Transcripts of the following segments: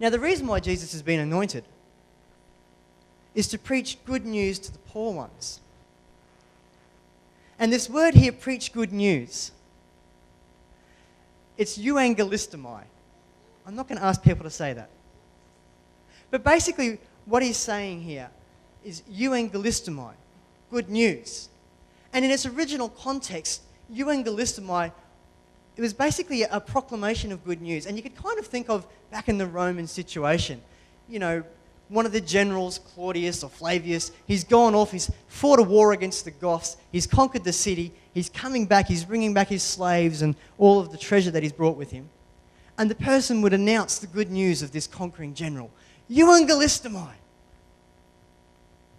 Now, the reason why Jesus has been anointed is to preach good news to the poor ones. And this word here, preach good news, it's euangelistomai. I'm not going to ask people to say that. But basically, what he's saying here is euangelistomai, good news. And in its original context, euangelistomai, it was basically a proclamation of good news. And you could kind of think of back in the Roman situation, you know, one of the generals, Claudius or Flavius, he's gone off, he's fought a war against the Goths, he's conquered the city, he's coming back, he's bringing back his slaves and all of the treasure that he's brought with him. And the person would announce the good news of this conquering general. Euangelistomai.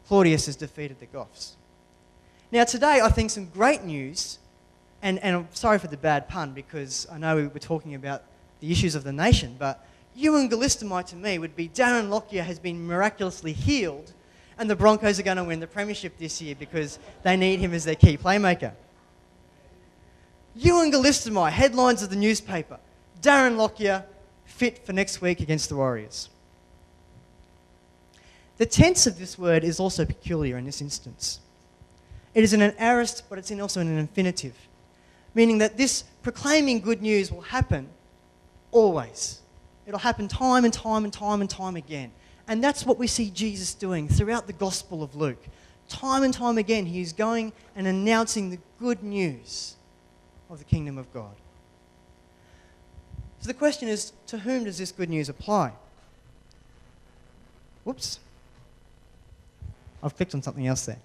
Claudius has defeated the Goths. Now today, I think some great news, and I'm sorry for the bad pun because I know we were talking about the issues of the nation, but euangelistomai to me would be Darren Lockyer has been miraculously healed and the Broncos are going to win the premiership this year because they need him as their key playmaker. Euangelistomai, headlines of the newspaper. Darren Lockyer fit for next week against the Warriors. The tense of this word is also peculiar in this instance. It is in an aorist, but it's also in an infinitive, meaning that this proclaiming good news will happen always. It'll happen time and time and time and time again. And that's what we see Jesus doing throughout the Gospel of Luke. Time and time again, he is going and announcing the good news of the kingdom of God. So the question is, to whom does this good news apply? Whoops. I've clicked on something else there.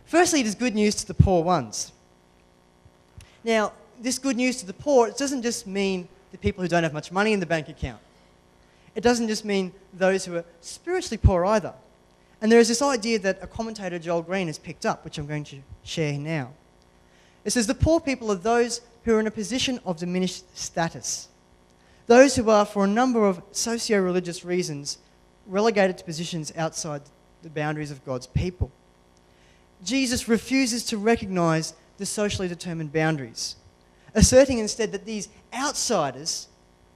Firstly, it is good news to the poor ones. Now, this good news to the poor, it doesn't just mean the people who don't have much money in the bank account. It doesn't just mean those who are spiritually poor either. And there is this idea that a commentator, Joel Green, has picked up, which I'm going to share now. It says the poor people are those who are in a position of diminished status. Those who are, for a number of socio-religious reasons, relegated to positions outside the boundaries of God's people. Jesus refuses to recognize the socially determined boundaries, asserting instead that these outsiders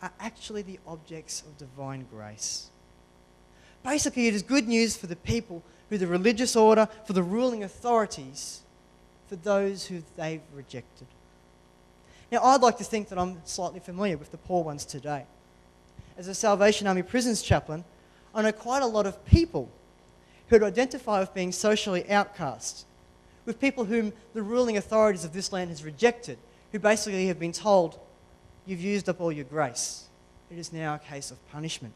are actually the objects of divine grace. Basically, it is good news for the people, for the religious order, for the ruling authorities, for those who they've rejected. Now, I'd like to think that I'm slightly familiar with the poor ones today. As a Salvation Army prisons chaplain, I know quite a lot of people who would identify with being socially outcast, with people whom the ruling authorities of this land has rejected, who basically have been told, you've used up all your grace. It is now a case of punishment.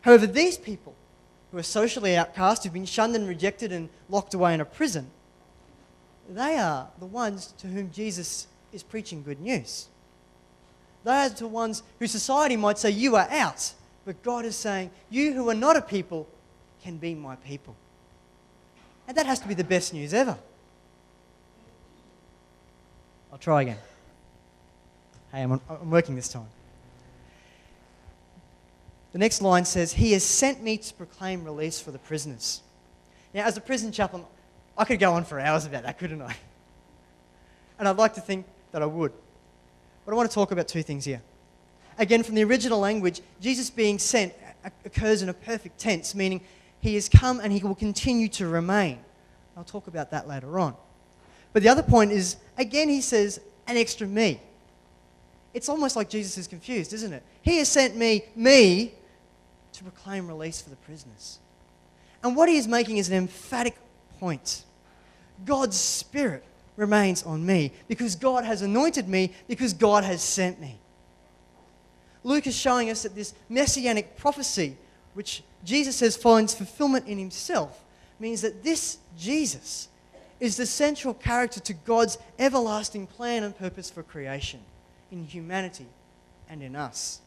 However, these people who are socially outcast, who've been shunned and rejected and locked away in a prison, they are the ones to whom Jesus is preaching good news. They are the ones who society might say, you are out, but God is saying, you who are not a people can be my people. And that has to be the best news ever. I'll try again. Hey, I'm working this time. The next line says, he has sent me to proclaim release for the prisoners. Now, as a prison chaplain, I could go on for hours about that, couldn't I? And I'd like to think that I would. But I want to talk about two things here. Again, from the original language, Jesus being sent occurs in a perfect tense, meaning he has come and he will continue to remain. I'll talk about that later on. But the other point is, again, he says, an extra me. It's almost like Jesus is confused, isn't it? He has sent me, to proclaim release for the prisoners. And what he is making is an emphatic point. God's Spirit remains on me because God has anointed me, because God has sent me. Luke is showing us that this messianic prophecy, which Jesus says finds fulfillment in himself, means that this Jesus is the central character to God's everlasting plan and purpose for creation in humanity and in us.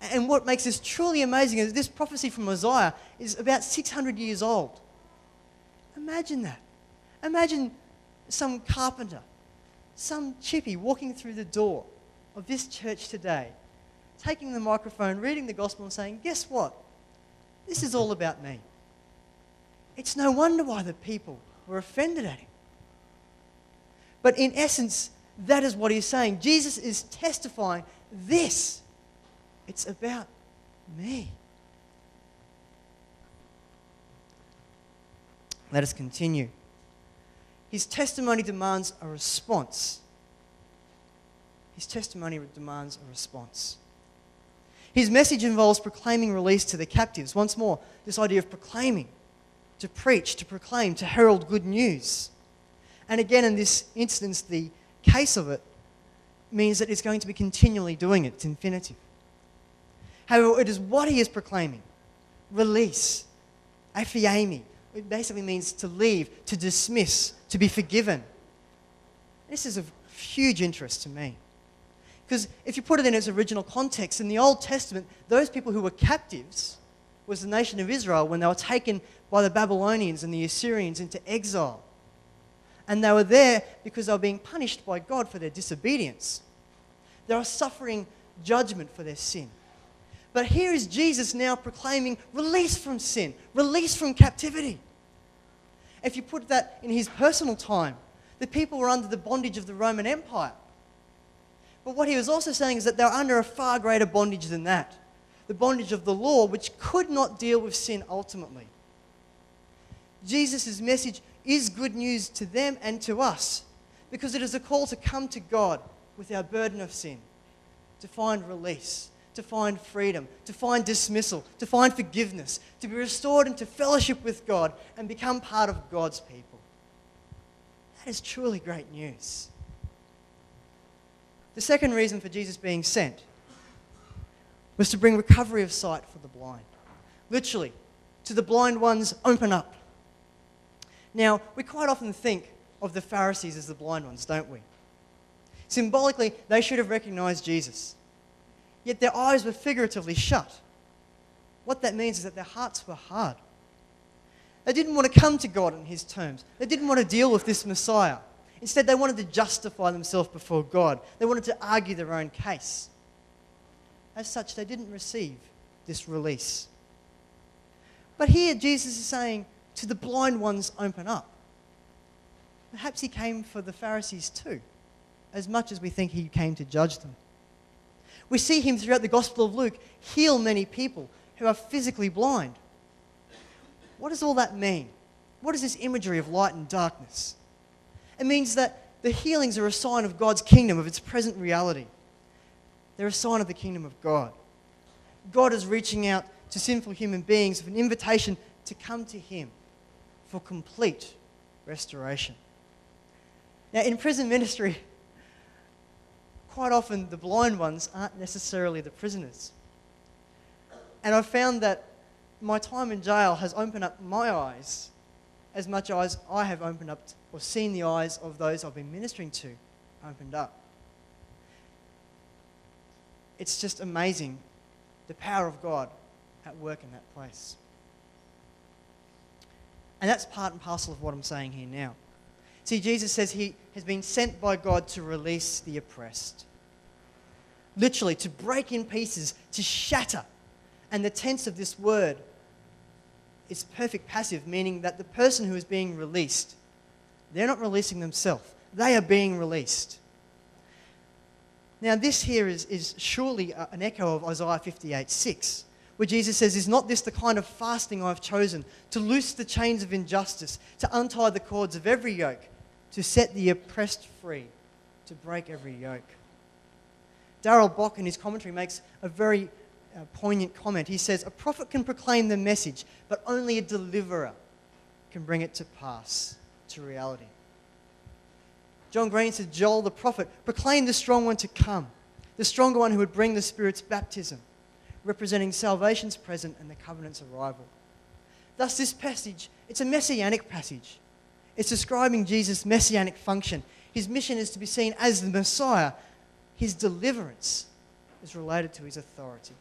And what makes this truly amazing is this prophecy from Isaiah is about 600 years old. Imagine that. Imagine some carpenter, some chippy walking through the door of this church today, taking the microphone, reading the gospel and saying, guess what? This is all about me. It's no wonder why the people were offended at him. But in essence, that is what he's saying. Jesus is testifying this. It's about me. Let us continue. His testimony demands a response. His testimony demands a response. His message involves proclaiming release to the captives. Once more, this idea of proclaiming, to preach, to proclaim, to herald good news. And again, in this instance, the case of it means that it's going to be continually doing it. It's infinitive. However, it is what he is proclaiming. Release. Aphiemi. It basically means to leave, to dismiss, to be forgiven. This is of huge interest to me. Because if you put it in its original context, in the Old Testament, those people who were captives was the nation of Israel when they were taken by the Babylonians and the Assyrians into exile. And they were there because they were being punished by God for their disobedience. They were suffering judgment for their sin. But here is Jesus now proclaiming release from sin, release from captivity. If you put that in his personal time, the people were under the bondage of the Roman Empire. But what he was also saying is that they were under a far greater bondage than that. The bondage of the law, which could not deal with sin ultimately. Jesus' message is good news to them and to us because it is a call to come to God with our burden of sin, to find release, to find freedom, to find dismissal, to find forgiveness, to be restored into fellowship with God and become part of God's people. That is truly great news. The second reason for Jesus being sent was to bring recovery of sight for the blind. Literally, to the blind ones, open up. Now, we quite often think of the Pharisees as the blind ones, don't we? Symbolically, they should have recognized Jesus. Yet their eyes were figuratively shut. What that means is that their hearts were hard. They didn't want to come to God on his terms. They didn't want to deal with this Messiah. Instead, they wanted to justify themselves before God. They wanted to argue their own case. As such, they didn't receive this release. But here, Jesus is saying, to the blind ones, open up. Perhaps he came for the Pharisees too, as much as we think he came to judge them. We see him throughout the Gospel of Luke heal many people who are physically blind. What does all that mean? What is this imagery of light and darkness? It means that the healings are a sign of God's kingdom, of its present reality. They're a sign of the kingdom of God. God is reaching out to sinful human beings with an invitation to come to him for complete restoration. Now, in prison ministry, quite often the blind ones aren't necessarily the prisoners. And I've found that my time in jail has opened up my eyes as much as I have opened up or seen the eyes of those I've been ministering to opened up. It's just amazing the power of God at work in that place. And that's part and parcel of what I'm saying here now. See, Jesus says he has been sent by God to release the oppressed. Literally, to break in pieces, to shatter. And the tense of this word is perfect passive, meaning that the person who is being released, they're not releasing themselves. They are being released. Now, this here is surely an echo of Isaiah 58:6, where Jesus says, "Is not this the kind of fasting I've chosen, to loose the chains of injustice, to untie the cords of every yoke, to set the oppressed free, to break every yoke?" Darrell Bock in his commentary makes a very poignant comment. He says, "A prophet can proclaim the message, but only a deliverer can bring it to pass, to reality." John Green said, "Joel the prophet proclaimed the strong one to come, the stronger one who would bring the Spirit's baptism, representing salvation's present and the covenant's arrival." Thus this passage, it's a messianic passage. It's describing Jesus' messianic function. His mission is to be seen as the Messiah. His deliverance is related to his authority.